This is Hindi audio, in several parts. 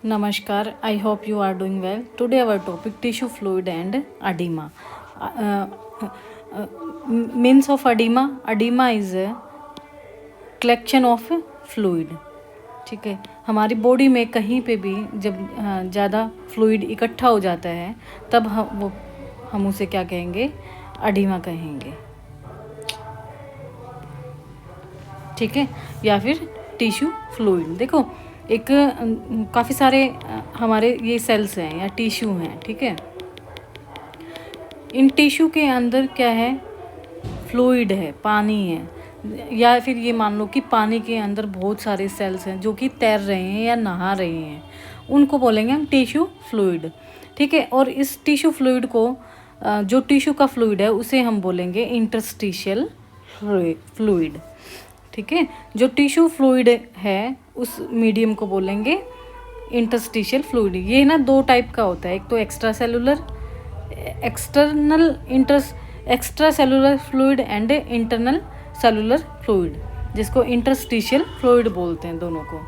Namaskar, I hope you are doing well. Today our topic tissue fluid and edema. Uh, Means of edema. Edema is a collection of fluid. ठीक है, हमारी बॉडी में कहीं पे भी जब ज़्यादा फ्लूइड इकट्ठा हो जाता है तब हम उसे क्या कहेंगे, एडिमा कहेंगे। ठीक है, या फिर टिश्यू फ्लूइड। देखो एक काफ़ी सारे हमारे ये सेल्स हैं या टिश्यू हैं। ठीक है, इन टिश्यू के अंदर क्या है, फ्लूइड है, पानी है, या फिर ये मान लो कि पानी के अंदर बहुत सारे सेल्स हैं जो कि तैर रहे हैं या नहा रहे हैं, उनको बोलेंगे हम टिश्यू फ्लूइड। ठीक है, और इस टिश्यू फ्लूइड को जो टिश्यू का फ्लूइड है उसे हम बोलेंगे इंटरस्टिशियल फ्लूइड। ठीक है, जो टिश्यू फ्लूइड है उस मीडियम को बोलेंगे इंटरस्टिशियल फ्लूइड। ये ना दो टाइप का होता है, एक तो extra cellular fluid and internal cellular fluid, जिसको इंटरस्टिशियल फ्लूइड बोलते हैं दोनों को।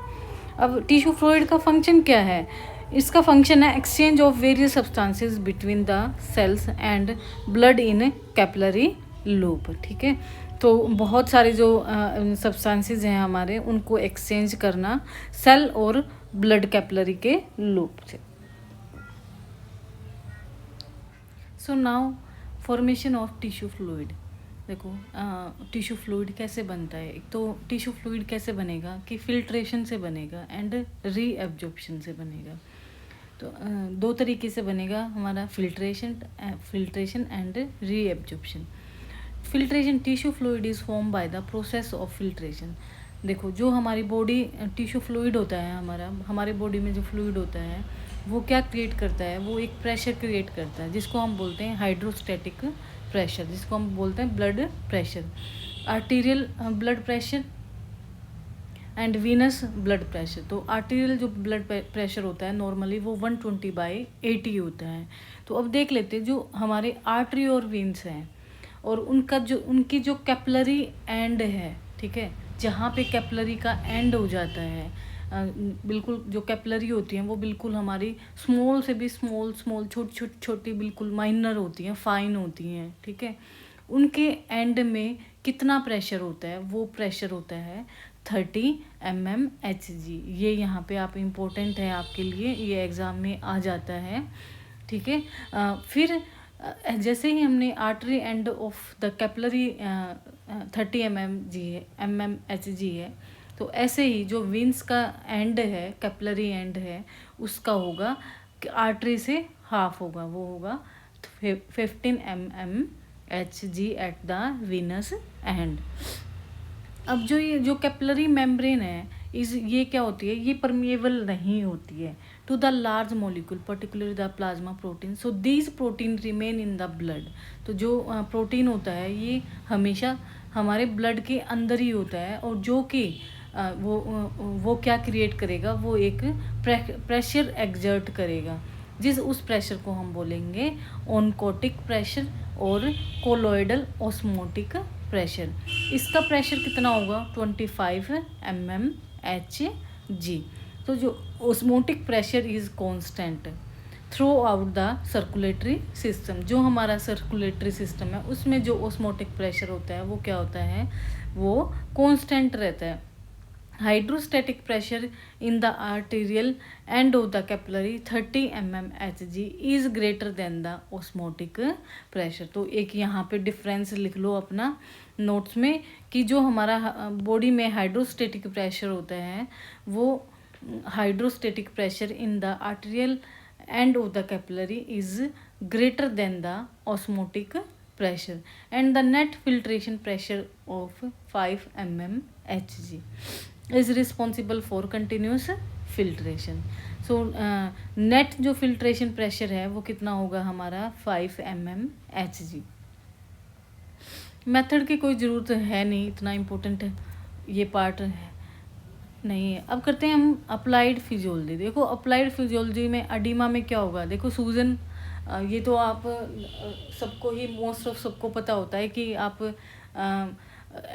अब टिश्यू फ्लूइड का फंक्शन क्या है? इसका फंक्शन है exchange of various substances between the cells and blood in capillary loop. ठीक है, तो बहुत सारे जो सब्सटेंसेस हैं हमारे, उनको एक्सचेंज करना सेल और ब्लड कैपिलरी के लूप से। So now formation of tissue fluid. देखो टिश्यू फ्लूइड कैसे बनता है। एक तो टिश्यू फ्लूइड कैसे बनेगा कि फिल्ट्रेशन से बनेगा एंड रीएब्जॉर्प्शन से बनेगा। तो दो तरीके से बनेगा हमारा, filtration and reabsorption. Filtration, tissue fluid is form by the process of filtration. देखो जो हमारी बॉडी टिश्यू फ्लूइड होता है, हमारे बॉडी में जो फ्लूइड होता है वो क्या क्रिएट करता है, वो एक प्रेशर क्रिएट करता है जिसको हम बोलते हैं हाइड्रोस्टैटिक प्रेशर, जिसको हम बोलते हैं blood pressure, arterial blood pressure and venous blood pressure. तो आर्टीरियल जो ब्लड प्रेशर होता है नॉर्मली वो 120/80 होता है। तो अब देख लेते हैं जो हमारे आर्टरी और वीन्स हैं और उनकी जो कैपिलरी एंड है, ठीक है, जहाँ पे कैपिलरी का एंड हो जाता है, बिल्कुल जो कैपिलरी होती हैं वो बिल्कुल हमारी स्मॉल से भी स्मॉल छोटी बिल्कुल माइनर होती हैं, फाइन होती हैं। ठीक है, उनके एंड में कितना प्रेशर होता है? वो प्रेशर होता है 30 mmHg। ये यहाँ पे आप इम्पोर्टेंट है आपके लिए, ये एग्ज़ाम में आ जाता है। ठीक है, फिर जैसे ही हमने artery end of the capillary 30 mmHg है, तो ऐसे ही जो वीन्स का एंड है, कैपिलरी एंड है, उसका होगा आर्टरी से हाफ होगा, वो होगा 15 mmHg at the Venus and. अब जो कैपिलरी मेम्ब्रेन है ये क्या होती है, ये परमिएबल नहीं होती है to the large molecule, particularly the plasma protein. So these protein remain in the blood. तो जो प्रोटीन होता है ये हमेशा हमारे ब्लड के अंदर ही होता है, और जो कि वो क्या क्रिएट करेगा, वो एक प्रेशर एक्सर्ट करेगा, उस प्रेशर को हम बोलेंगे ऑनकोटिक प्रेशर और कोलोइडल ऑस्मोटिक प्रेशर। इसका प्रेशर कितना होगा? 25 mmHg। तो जो osmotic pressure is constant through out the circulatory system. जो हमारा सर्कुलेटरी सिस्टम है उसमें जो ऑस्मोटिक प्रेशर होता है वो क्या होता है, वो कांस्टेंट रहता है। Hydrostatic pressure in the arterial end of the capillary 30 mmHg is greater than the osmotic pressure. तो एक यहाँ पे डिफरेंस लिख लो अपना नोट्स में कि जो हमारा बॉडी में हाइड्रोस्टैटिक प्रेशर होता है वो hydrostatic pressure in the arterial end of the capillary is greater than the osmotic pressure and the net filtration pressure of 5 mmHg is responsible for continuous filtration. So net जो filtration pressure है वो कितना होगा हमारा 5 mmHg। मेथड की कोई ज़रूरत है नहीं, इतना इम्पोर्टेंट ये पार्ट है नहीं है। अब करते हैं हम अप्लाइड फिजियोलॉजी। देखो अप्लाइड फिजियोलॉजी में एडिमा में क्या होगा, देखो सूजन, ये तो आप सबको ही मोस्ट ऑफ सबको पता होता है कि आप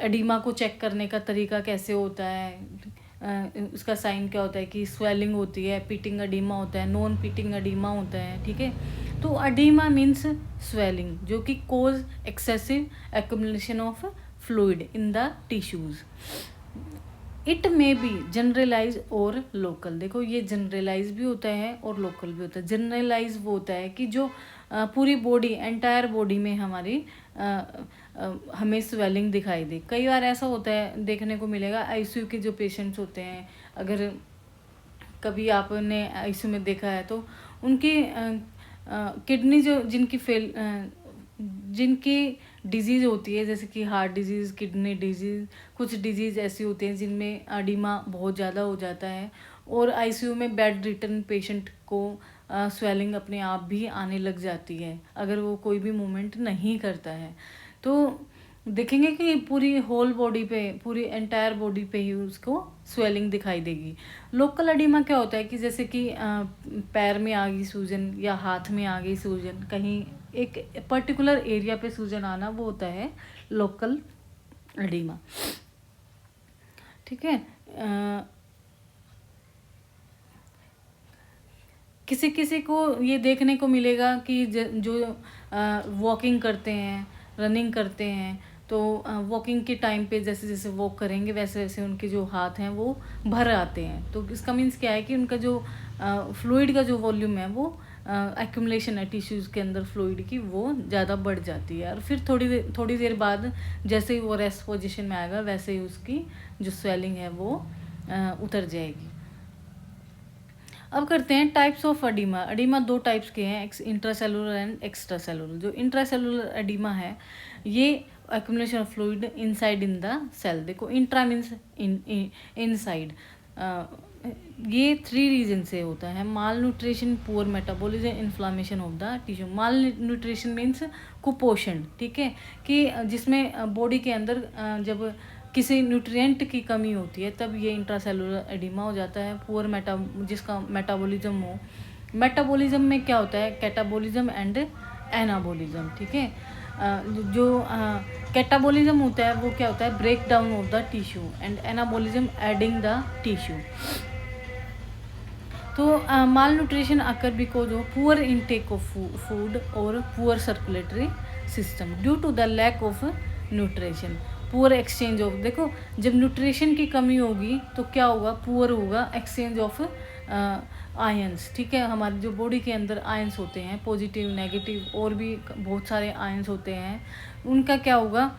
एडिमा को चेक करने का तरीका कैसे होता है। उसका साइन क्या होता है कि स्वेलिंग होती है, पिटिंग अडीमा होता है, नॉन पिटिंग अडीमा होता है, ठीक है। तो अडीमा मीन्स स्वेलिंग जो कि cause excessive accumulation of fluid in the tissues. It may be generalize और लोकल। देखो ये जनरलाइज भी होता है और लोकल भी होता है। जनरलाइज वो होता है कि जो पूरी बॉडी, एंटायर बॉडी में हमारी हमें स्वेलिंग दिखाई दे। कई बार ऐसा होता है, देखने को मिलेगा आईसीयू के जो पेशेंट्स होते हैं, अगर कभी आपने आईसीयू में देखा है तो उनकी किडनी जो जिनकी डिजीज़ होती है, जैसे कि हार्ट डिजीज़, किडनी डिजीज़, कुछ डिजीज़ ऐसी होती हैं जिनमें अडीमा बहुत ज़्यादा हो जाता है और आईसीयू में बेड रिटर्न पेशेंट को स्वेलिंग अपने आप भी आने लग जाती है अगर वो कोई भी मूवमेंट नहीं करता है। तो देखेंगे कि पूरी होल बॉडी पे, पूरी एंटायर बॉडी पे ही उसको स्वेलिंग दिखाई देगी। लोकल एडिमा क्या होता है कि जैसे कि पैर में आ गई सूजन या हाथ में आ गई सूजन, कहीं एक पर्टिकुलर एरिया पे सूजन आना, वो होता है लोकल एडिमा, ठीक है। किसी किसी को ये देखने को मिलेगा कि जो वॉकिंग करते हैं, रनिंग करते हैं, तो वॉकिंग के टाइम पे जैसे जैसे वॉक करेंगे वैसे वैसे उनके जो हाथ हैं वो भर आते हैं। तो इसका मीन्स क्या है कि उनका जो फ्लूइड का जो वॉल्यूम है वो एक्यूमुलेशन है टिश्यूज़ के अंदर फ्लूइड की, वो ज़्यादा बढ़ जाती है। और फिर थोड़ी देर बाद जैसे ही वो रेस्ट पोजीशन में आएगा वैसे ही उसकी जो स्वेलिंग है वो उतर जाएगी। अब करते हैं टाइप्स ऑफ एडिमा। एडिमा दो टाइप्स के हैं, इंट्रासेलुलर एंड एक्स्ट्रा सेलुलर। जो इंट्रासेलुलर एडिमा है ये accumulation of fluid inside in the cell. देखो इंट्रा मीन्स इनसाइड। ये 3 रीजन से होता है: malnutrition, poor metabolism, inflammation of the tissue. Malnutrition means कुपोषण, ठीक है, कि जिसमें बॉडी के अंदर जब किसी न्यूट्रिएंट की कमी होती है तब ये इंट्रासेलुलर एडिमा हो जाता है। पुअर जिसका मेटाबॉलिज्म हो। मेटाबॉलिज्म में क्या होता है? कैटाबॉलिज्म एंड एनाबॉलिज्म, ठीक है। जो कैटाबॉलिज्म होता है वो क्या होता है? Break down of the tissue, and anabolism adding the tissue. तो malnutrition occur because of poor intake of food और poor circulatory system due to the lack of nutrition. Poor exchange of, देखो जब न्यूट्रिशन की कमी होगी तो क्या होगा? पुअर होगा एक्सचेंज ऑफ आयंस, ठीक है। हमारी जो बॉडी के अंदर आयंस होते हैं, पॉजिटिव, नेगेटिव, और भी बहुत सारे आयंस होते हैं, उनका क्या होगा?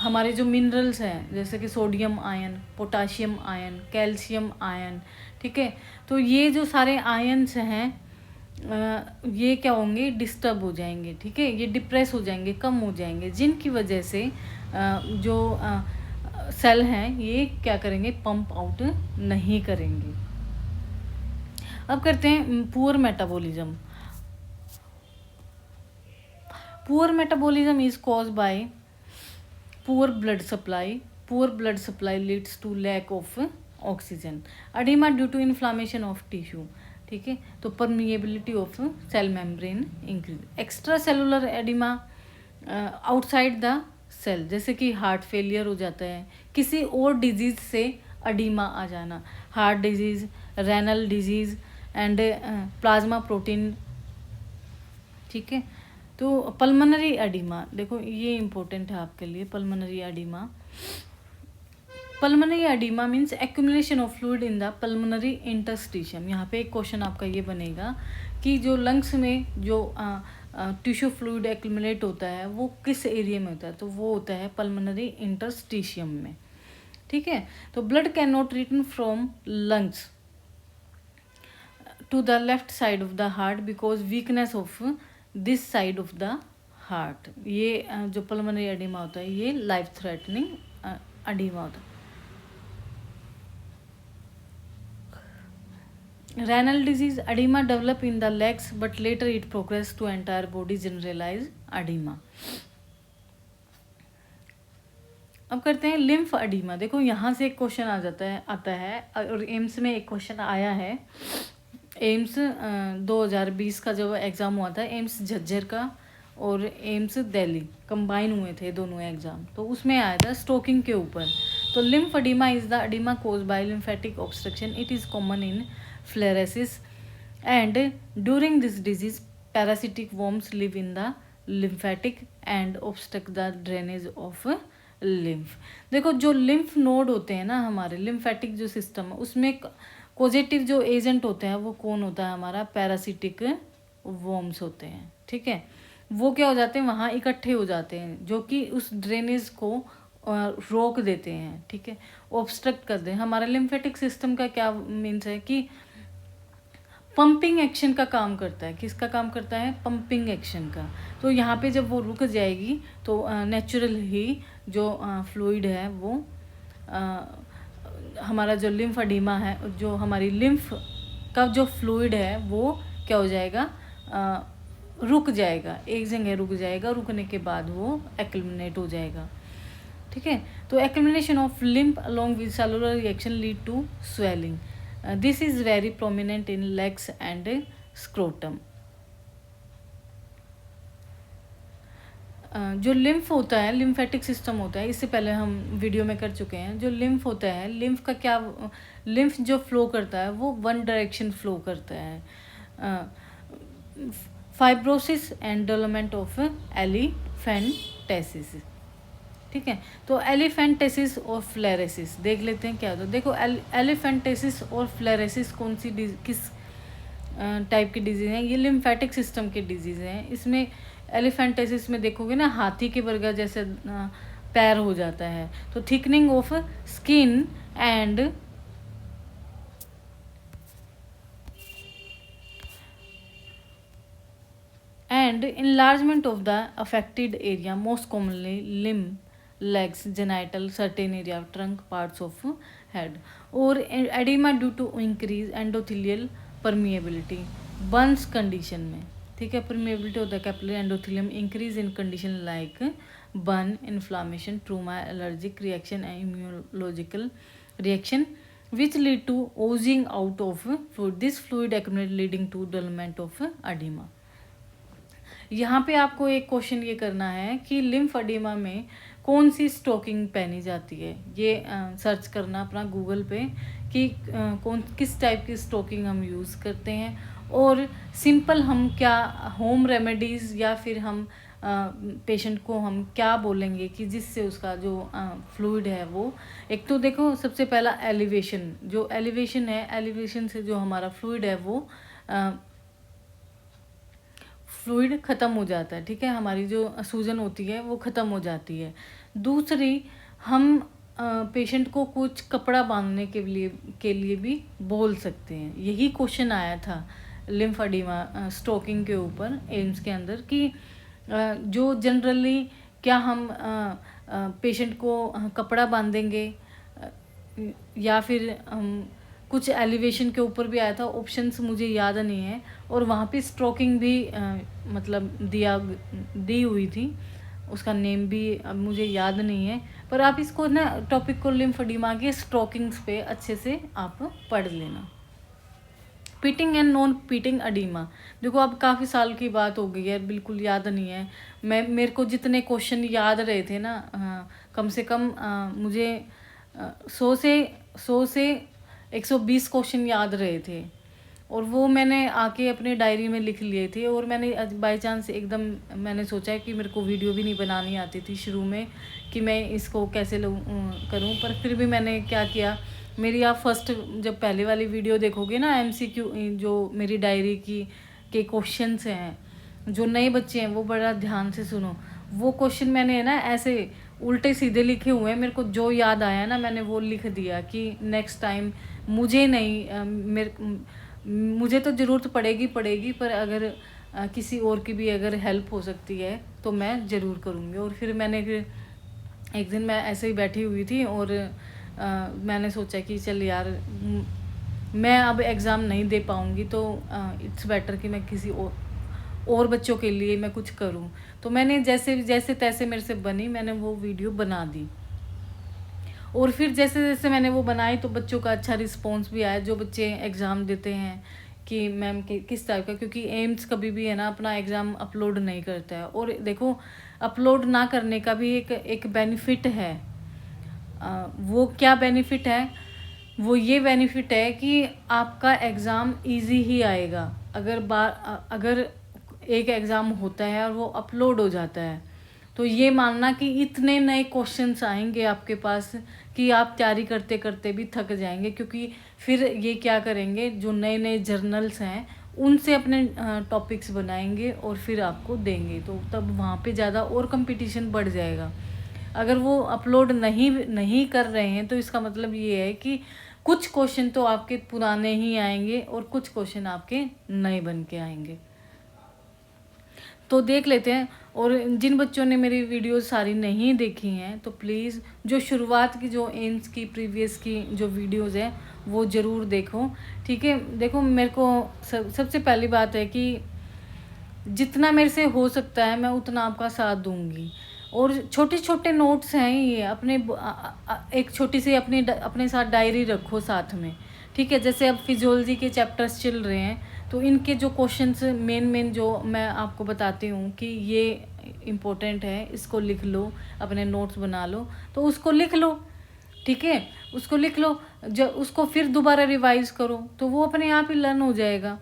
हमारे जो मिनरल्स हैं जैसे कि sodium ion, potassium ion, calcium ion, ठीक है। तो ये जो सारे आयंस हैं ये क्या होंगे? डिस्टर्ब हो जाएंगे, ठीक है। ये डिप्रेस हो जाएंगे, कम हो जाएंगे, जिनकी वजह से जो सेल हैं ये क्या करेंगे? पंप आउट नहीं करेंगे। अब करते हैं poor metabolism. Poor metabolism is caused by poor blood supply. Poor blood supply leads to lack of oxygen. Edema due to inflammation of tissue, ठीक है। तो permeability of cell membrane increase. Extra cellular edema outside the cell, जैसे कि हार्ट फेलियर हो जाता है, किसी और डिजीज से एडिमा आ जाना, heart disease, renal disease and plasma protein, ठीक है। तो पल्मोनरी एडिमा, देखो ये इंपॉर्टेंट है आपके लिए। Pulmonary oedema, pulmonary oedema means accumulation of fluid in the pulmonary interstitium. यहाँ पे एक क्वेश्चन आपका ये बनेगा कि जो लंग्स में जो टिश्यू फ्लूइड एक्यूमुलेट होता है वो किस एरिया में होता है? तो वो होता है पल्मोनरी इंटरस्टिशियम में, ठीक है। तो blood can not return from lungs to the left side of the heart because weakness of this side of the heart. ये जो पल्मोनरी एडिमा होता है ये लाइफ थ्रेटनिंग एडिमा होता है। Renal disease edema develop in the legs but later it progress to entire body, generalized edema। अब करते हैं लिम्फ एडिमा। देखो यहाँ से एक क्वेश्चन आता है और एम्स में एक क्वेश्चन आया है। एम्स 2020 का जब एग्ज़ाम हुआ था, एम्स झज्जर का और एम्स दिल्ली कंबाइन हुए थे दोनों एग्ज़ाम, तो उसमें आया था स्टोकिंग के ऊपर। तो lymphedema is the edema caused by lymphatic obstruction, it is common in filariasis and during this disease parasitic worms live in the lymphatic and obstruct the drainage of lymph. देखो जो लिम्फ नोड होते हैं ना हमारे लिम्फेटिक जो सिस्टम है उसमें पॉजिटिव जो एजेंट होते हैं वो कौन होता है, हमारा पैरासिटिक वॉर्म्स होते हैं, ठीक है। वो क्या हो जाते हैं, वहाँ इकट्ठे हो जाते हैं जो कि उस ड्रेनेज को रोक देते हैं, ठीक है, ऑब्स्ट्रक्ट कर दें। हमारा लिम्फेटिक सिस्टम का क्या मीन्स है कि पंपिंग एक्शन का काम करता है। किसका काम करता है, पंपिंग एक्शन का। तो यहाँ पे जब वो रुक जाएगी तो नेचुरल ही जो फ्लूइड है वो हमारा जो लिम्फेडिमा है, जो हमारी लिम्फ का जो फ्लूइड है वो क्या हो जाएगा, रुक जाएगा, एक जगह रुक जाएगा, रुकने के बाद वो एक्युमुलेट हो जाएगा, ठीक है। तो accumulation of lymph along with cellular reaction lead to swelling, this is very prominent in legs and scrotum. जो लिम्फ होता है, लिम्फेटिक सिस्टम होता है, इससे पहले हम वीडियो में कर चुके हैं। जो लिम्फ होता है, लिम्फ का क्या, लिम्फ जो फ्लो करता है वो वन डायरेक्शन फ्लो करता है। Fibrosis and development of elephantiasis, ठीक है। तो एलिफेंटेसिस और फ्लेरेसिस देख लेते हैं क्या होता है। देखो एलिफेंटेसिस और फ्लेरेसिस कौन सी किस टाइप की डिजीज़ हैं, ये लिम्फेटिक सिस्टम के डिजीज़ हैं। इसमें एलिफेंटेसिस में देखोगे ना हाथी के वर्गा जैसे पैर हो जाता है। तो thickening of skin and enlargement of the affected area, most commonly limb, legs, genital, certain area of trunk, parts of head, or edema due to increase endothelial permeability, Burns condition में, ठीक है। permeability होता है capillary endothelium, increase in condition like burn, inflammation, trauma, allergic reaction and immunological reaction which lead to oozing out of fluid, this fluid accumulate leading to development of edema। यहाँ पे आपको एक क्वेश्चन ये करना है कि लिम्फेडिमा में कौन सी स्टोकिंग पहनी जाती है। ये सर्च करना अपना गूगल पे कि किस टाइप की स्टोकिंग हम यूज़ करते हैं, और सिंपल हम क्या होम रेमेडीज़ या फिर हम पेशेंट को हम क्या बोलेंगे कि जिससे उसका जो फ्लूइड है वो, एक तो देखो सबसे पहला एलिवेशन, जो एलिवेशन है, एलिवेशन से जो हमारा फ्लूइड है वो फ्लूइड ख़त्म हो जाता है, ठीक है, हमारी जो सूजन होती है वो ख़त्म हो जाती है। दूसरी, हम पेशेंट को कुछ कपड़ा बांधने के लिए भी बोल सकते हैं। यही क्वेश्चन आया था लिम्फेडिमा स्टोकिंग के ऊपर एम्स के अंदर कि जो जनरली क्या हम पेशेंट को कपड़ा बांधेंगे या फिर हम कुछ एलिवेशन के ऊपर भी आया था, ऑप्शंस मुझे याद नहीं है, और वहाँ पे स्ट्रोकिंग भी मतलब दी हुई थी, उसका नेम भी अब मुझे याद नहीं है, पर आप इसको ना टॉपिक को लिम्फेडिमा के स्ट्रोकिंग्स पे अच्छे से आप पढ़ लेना। Pitting and non pitting oedema, देखो अब काफ़ी साल की बात हो गई है, बिल्कुल याद नहीं है। मेरे को जितने क्वेश्चन याद रहे थे ना, कम से कम मुझे 100 से 120 क्वेश्चन याद रहे थे, और वो मैंने आके अपने डायरी में लिख लिए थे। और मैंने बाय चांस एकदम मैंने सोचा कि मेरे को वीडियो भी नहीं बनानी आती थी शुरू में कि मैं इसको कैसे करूं, पर फिर भी मैंने क्या किया, मेरी आप फर्स्ट जब पहले वाली वीडियो देखोगे ना MCQ जो मेरी डायरी के क्वेश्चंस हैं, जो नए बच्चे हैं वो बड़ा ध्यान से सुनो। वो क्वेश्चन मैंने ना ऐसे उल्टे सीधे लिखे हुए हैं, मेरे को जो याद आया ना मैंने वो लिख दिया कि नेक्स्ट टाइम मुझे नहीं, मुझे तो ज़रूरत पड़ेगी, पर अगर किसी और की भी अगर हेल्प हो सकती है तो मैं ज़रूर करूँगी। और फिर मैंने एक दिन मैं ऐसे ही बैठी हुई थी और मैंने सोचा कि चल यार मैं अब एग्ज़ाम नहीं दे पाऊँगी, तो इट्स बेटर कि मैं किसी और बच्चों के लिए मैं कुछ करूं। तो मैंने जैसे तैसे मेरे से बनी, मैंने वो वीडियो बना दी, और फिर जैसे जैसे मैंने वो बनाई तो बच्चों का अच्छा रिस्पॉन्स भी आया। जो बच्चे एग्ज़ाम देते हैं कि मैम किस टाइप का, क्योंकि एम्स कभी भी है ना अपना एग्ज़ाम अपलोड नहीं करता है, और देखो अपलोड ना करने का भी एक बेनिफिट है। वो क्या बेनिफिट है? वो ये बेनिफिट है कि आपका एग्ज़ाम इजी ही आएगा। अगर एक एग्ज़ाम होता है और वो अपलोड हो जाता है, तो ये मानना कि इतने नए क्वेश्चंस आएंगे आपके पास कि आप तैयारी करते करते भी थक जाएंगे, क्योंकि फिर ये क्या करेंगे, जो नए नए जर्नल्स हैं उनसे अपने टॉपिक्स बनाएंगे और फिर आपको देंगे, तो तब वहाँ पे ज़्यादा और कंपटीशन बढ़ जाएगा। अगर वो अपलोड नहीं नहीं कर रहे हैं तो इसका मतलब ये है कि कुछ क्वेश्चन तो आपके पुराने ही आएंगे और कुछ क्वेश्चन आपके नए बन के आएंगे। तो देख लेते हैं। और जिन बच्चों ने मेरी वीडियोस सारी नहीं देखी हैं तो प्लीज़ जो शुरुआत की, जो एम्स की प्रीवियस की जो वीडियोस हैं वो ज़रूर देखो, ठीक है। देखो, मेरे को सबसे पहली बात है कि जितना मेरे से हो सकता है मैं उतना आपका साथ दूंगी। और छोटे छोटे नोट्स हैं ये, एक छोटी सी अपने साथ डायरी रखो साथ में, ठीक है। जैसे अब फिजियोलॉजी के चैप्टर्स चल रहे हैं, तो इनके जो क्वेश्चंस मेन जो मैं आपको बताती हूँ कि ये इम्पोर्टेंट है, इसको लिख लो, अपने नोट्स बना लो, तो उसको लिख लो, ठीक है। उसको लिख लो, जब उसको फिर दोबारा रिवाइज करो तो वो अपने आप ही लर्न हो जाएगा।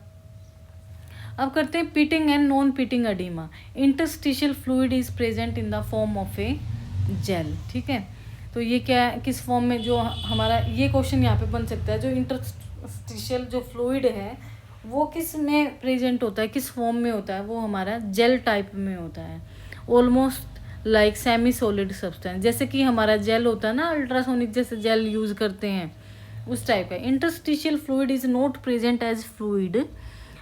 अब करते हैं pitting and non pitting edema. Interstitial fluid is present in the form of a gel, ठीक है। तो ये क्या है, किस फॉर्म में, जो हमारा ये क्वेश्चन यहाँ पे बन सकता है, जो इंटरस्टिशियल जो फ्लूइड है वो किस में प्रेजेंट होता है, किस फॉर्म में होता है, वो हमारा जेल टाइप में होता है, almost like semi solid substance. जैसे कि हमारा जेल होता है ना, अल्ट्रासोनिक जैसे जेल यूज करते हैं, उस टाइप का। Interstitial fluid is not present as fluid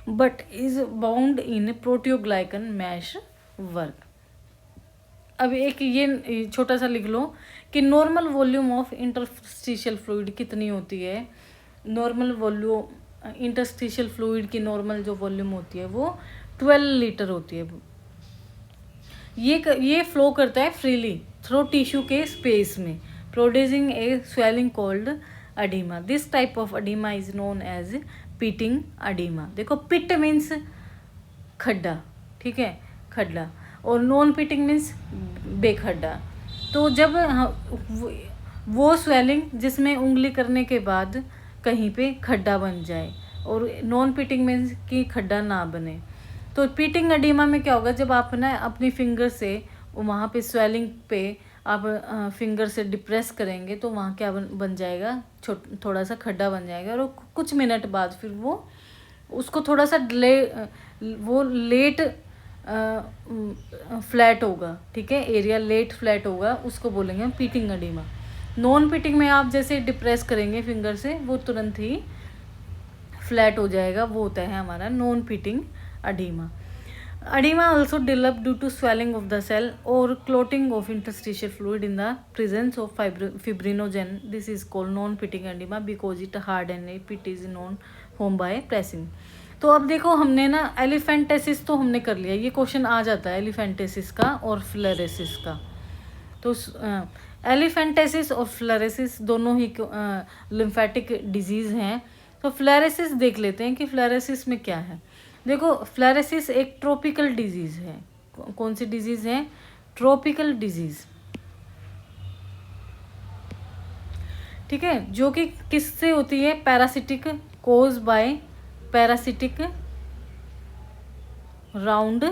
but is bound in proteoglycan meshwork. अब एक ये छोटा सा लिख लो कि normal volume of interstitial fluid कितनी होती है। नॉर्मल वॉल्यूम इंटरस्टिशियल फ्लूइड की नॉर्मल जो वॉल्यूम होती है वो 12 लीटर होती है। ये फ्लो करता है फ्रीली थ्रू टिश्यू के स्पेस में, producing a swelling called edema. This type of edema is known as pitting edema. देखो, पिट मीन्स खड्डा, ठीक है, खड्डा, और नॉन पिटिंग मीन्स बेखड्डा। तो जब वो स्वेलिंग जिसमें उंगली करने के बाद कहीं पे खड्डा बन जाए, और नॉन पिटिंग मीन्स कि खड्डा ना बने। तो पिटिंग अडीमा में क्या होगा, जब आप ना अपनी फिंगर से वहाँ पे स्वेलिंग पे आप फिंगर से डिप्रेस करेंगे तो वहाँ क्या बन जाएगा, थोड़ा सा खड्डा बन जाएगा, और कुछ मिनट बाद फिर वो उसको थोड़ा सा लेट फ्लैट होगा, ठीक है, एरिया लेट फ्लैट होगा, उसको बोलेंगे हम पिटिंग अडीमा। नॉन पिटिंग में आप जैसे डिप्रेस करेंगे फिंगर से वो तुरंत ही फ्लैट हो जाएगा, वो होता है हमारा non pitting oedema. Edema also develop due to swelling of the cell or clotting of interstitial fluid in the presence of fibrinogen. This is called non-pitting edema because it harden it. Pit is known home by pressing. तो अब देखो, हमने ना एलिफेंटेसिस तो हमने कर लिया, ये क्वेश्चन आ जाता है एलिफेंटेसिस का और फ्लेरेसिस का। तो एलिफेंटेसिस और फ्लेरेसिस दोनों ही लिम्फेटिक डिजीज़ हैं। तो फ्लेरेसिस देख लेते हैं कि फ्लेरेसिस में क्या है। देखो, फ्लेरेसिस एक ट्रॉपिकल डिजीज़ है। कौन सी डिजीज़ है? ट्रॉपिकल डिजीज़, ठीक है, जो कि किससे होती है? Parasitic, cause by parasitic round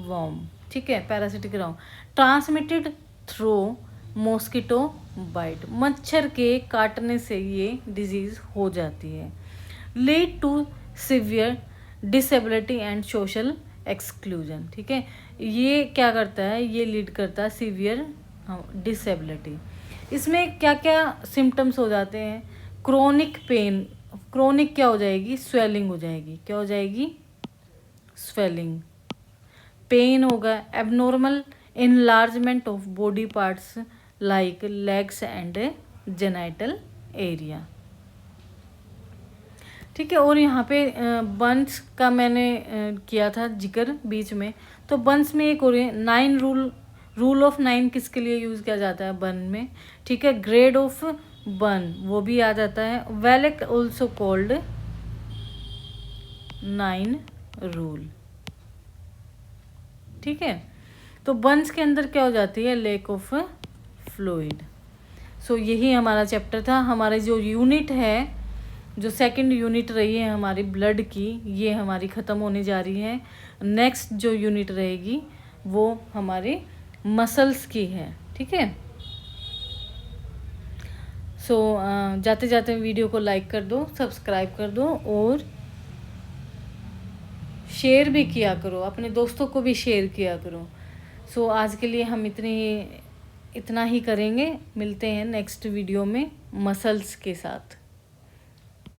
worm, ठीक है, parasitic round, transmitted through mosquito bite. मच्छर के काटने से ये डिजीज़ हो जाती है। Lead to severe disability and social exclusion, ठीक है। ये क्या करता है? ये लीड करता है सीवियर डिसेबिलिटी। इसमें क्या क्या सिम्टम्स हो जाते हैं? क्रोनिक पेन, क्रोनिक क्या हो जाएगी? स्वेलिंग हो जाएगी। क्या हो जाएगी? स्वेलिंग। पेन होगा, abnormal enlargement of body parts like legs and genital area, ठीक है। और यहाँ पे बंस का मैंने किया था जिक्र बीच में, तो बंस में एक और 9 रूल ऑफ 9 किसके लिए यूज़ किया जाता है? बन में, ठीक है। ग्रेड ऑफ बन वो भी आ जाता है। वेलेक ऑल्सो कॉल्ड 9 रूल, ठीक है। तो बंस के अंदर क्या हो जाती है? Lack of fluid. सो यही हमारा चैप्टर था। हमारे जो यूनिट है, जो सेकंड यूनिट रही है हमारी ब्लड की, ये हमारी ख़त्म होने जा रही है। नेक्स्ट जो यूनिट रहेगी वो हमारी मसल्स की है, ठीक है। सो जाते जाते वीडियो को लाइक कर दो, सब्सक्राइब कर दो और शेयर भी किया करो, अपने दोस्तों को भी शेयर किया करो। सो आज के लिए हम इतना ही करेंगे। मिलते हैं नेक्स्ट वीडियो में मसल्स के साथ।